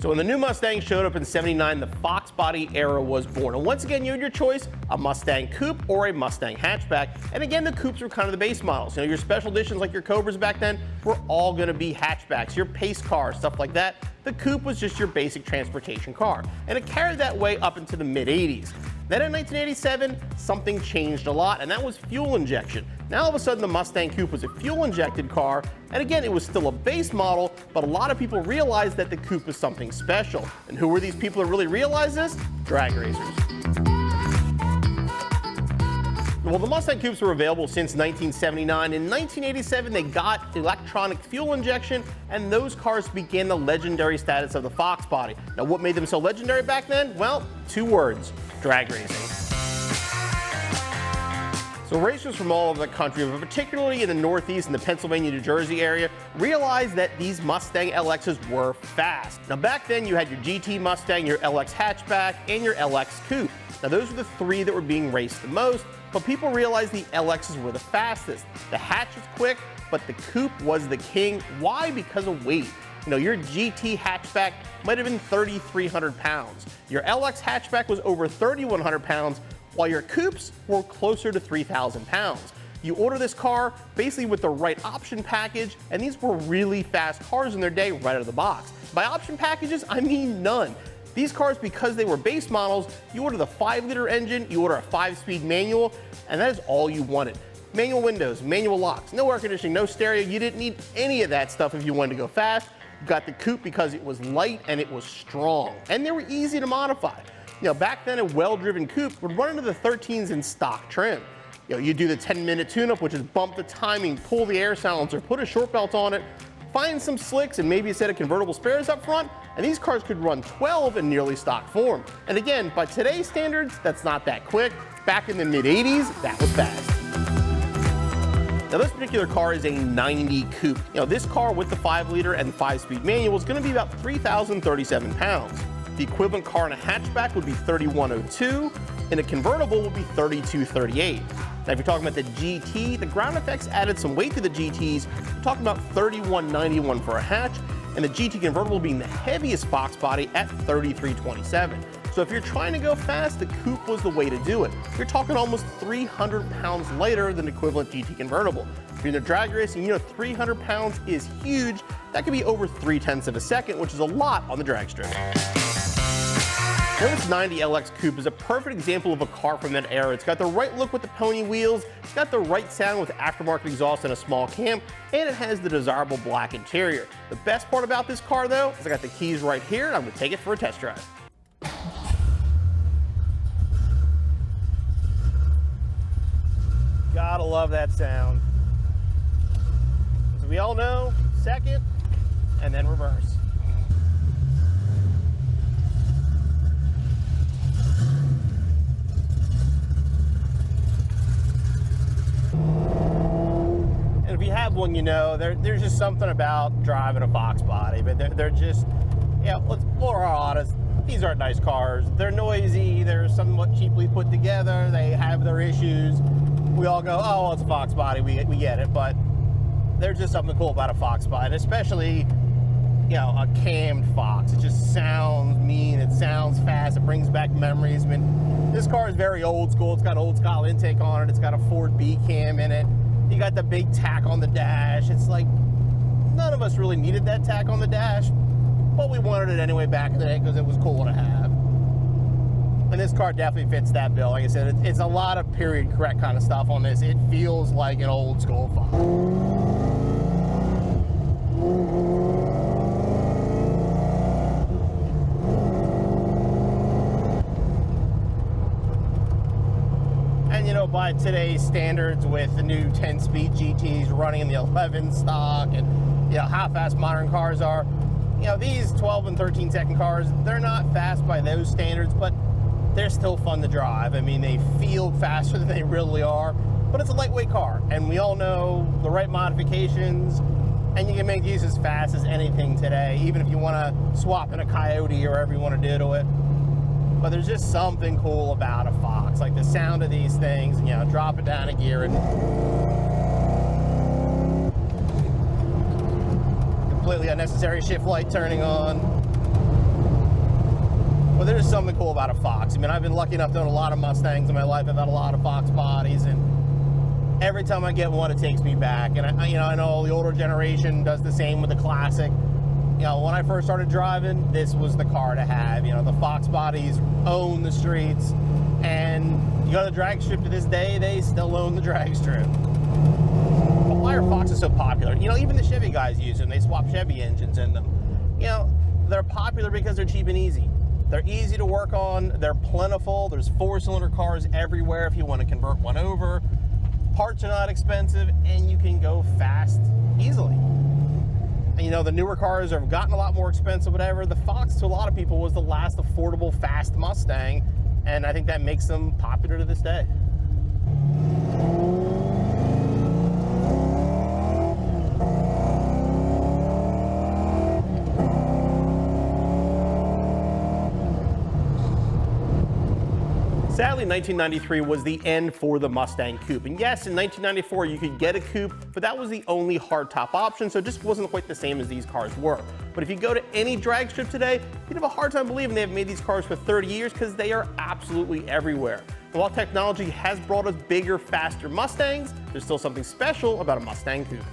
So when the new Mustang showed up in '79, the Fox Body era was born. And once again, you had your choice, a Mustang Coupe or a Mustang hatchback. And again, the Coupes were kind of the base models. You know, your special editions like your Cobras back then were all gonna be hatchbacks, your pace cars, stuff like that. The Coupe was just your basic transportation car. And it carried that way up into the mid '80s. Then in 1987, something changed a lot, and that was fuel injection. Now all of a sudden the Mustang Coupe was a fuel-injected car, and again, it was still a base model, but a lot of people realized that the Coupe was something special. And who were these people that really realized this? Drag racers. Well, the Mustang Coupes were available since 1979. In 1987, they got electronic fuel injection, and those cars began the legendary status of the Fox Body. Now, what made them so legendary back then? Well, two words: drag racing. So racers from all over the country, but particularly in the Northeast and the Pennsylvania, New Jersey area, realized that these Mustang LXs were fast. Now back then you had your GT Mustang, your LX hatchback, and your LX Coupe. Now those were the three that were being raced the most, but people realized the LXs were the fastest. The hatch was quick, but the Coupe was the king. Why? Because of weight. You know, your GT hatchback might have been 3,300 pounds. Your LX hatchback was over 3,100 pounds, while your Coupes were closer to 3,000 pounds. You order this car basically with the right option package, and these were really fast cars in their day right out of the box. By option packages, I mean none. These cars, because they were base models, you order the 5-liter engine, you order a 5-speed manual, and that is all you wanted. Manual windows, manual locks, no air conditioning, no stereo. You didn't need any of that stuff if you wanted to go fast. You got the Coupe because it was light and it was strong, and they were easy to modify. You know, back then a well-driven Coupe would run into the 13s in stock trim. You know, you do the 10-minute tune-up, which is bump the timing, pull the air silencer, put a short belt on it, find some slicks and maybe a set of convertible spares up front, and these cars could run 12 in nearly stock form. And again, by today's standards, that's not that quick. Back in the mid-80s, that was fast. Now this particular car is a 90 Coupe. You know, this car with the 5-liter and 5-speed manual is gonna be about 3,037 pounds. The equivalent car in a hatchback would be 3,102, and a convertible would be 3,238. Now if you're talking about the GT, the ground effects added some weight to the GTs. We're talking about 3,191 for a hatch, and the GT convertible being the heaviest Fox Body at 3,327. So if you're trying to go fast, the Coupe was the way to do it. You're talking almost 300 pounds lighter than the equivalent GT convertible. If you're in the drag racing, you know 300 pounds is huge. That could be over 0.3 of a second, which is a lot on the drag strip. This 90 LX Coupe is a perfect example of a car from that era. It's got the right look with the pony wheels, it's got the right sound with aftermarket exhaust and a small cam, and it has the desirable black interior. The best part about this car though is I got the keys right here and I'm gonna take it for a test drive. Gotta love that sound. As we all know, second and then reverse. If you have one, you know, there's just something about driving a Fox Body, but they're just, yeah, let's blow our honest. These aren't nice cars. They're noisy, they're somewhat cheaply put together, they have their issues. We all go, oh, well, it's a Fox Body, we get it, but there's just something cool about a Fox Body, and especially, you know, a cammed Fox. It just sounds mean, it sounds fast, it brings back memories. I mean, this car is very old school, it's got old style intake on it, it's got a Ford B cam in it. You got the big tack on the dash. It's like, none of us really needed that tack on the dash, but we wanted it anyway back in the day because it was cool to have. And this car definitely fits that bill. Like I said, it's a lot of period correct kind of stuff on this. It feels like an old school Fox. You know, by today's standards, with the new 10-speed GTs running in the 11 stock, and you know how fast modern cars are, you know, these 12 and 13-second cars, they're not fast by those standards, but they're still fun to drive. I mean, they feel faster than they really are, but it's a lightweight car, and we all know the right modifications, and you can make these as fast as anything today, even if you want to swap in a Coyote or whatever you want to do to it. But there's just something cool about a Fox, like the sound of these things, you know, drop it down a gear and completely unnecessary shift light turning on. is something cool about a Fox. I mean, I've been lucky enough to own a lot of Mustangs in my life. I've had a lot of Fox bodies, and every time I get one, it takes me back. And I know the older generation does the same with the classic. You know, when I first started driving, this was the car to have. You know, the Fox bodies own the streets, and you go to the drag strip to this day, they still own the drag strip. But why are Foxes so popular? You know, even the Chevy guys use them. They swap Chevy engines in them. You know, they're popular because they're cheap and easy. They're easy to work on, they're plentiful, there's 4-cylinder cars everywhere if you want to convert one over. Parts are not expensive, and you can go fast easily. And you know, the newer cars have gotten a lot more expensive, whatever. The Fox, to a lot of people, was the last affordable, fast Mustang, and I think that makes them popular to this day. Sadly, 1993 was the end for the Mustang Coupe. And yes, in 1994, you could get a coupe, but that was the only hardtop option, so it just wasn't quite the same as these cars were. But if you go to any drag strip today, you'd have a hard time believing they have made these cars for 30 years because they are absolutely everywhere. And while technology has brought us bigger, faster Mustangs, there's still something special about a Mustang Coupe.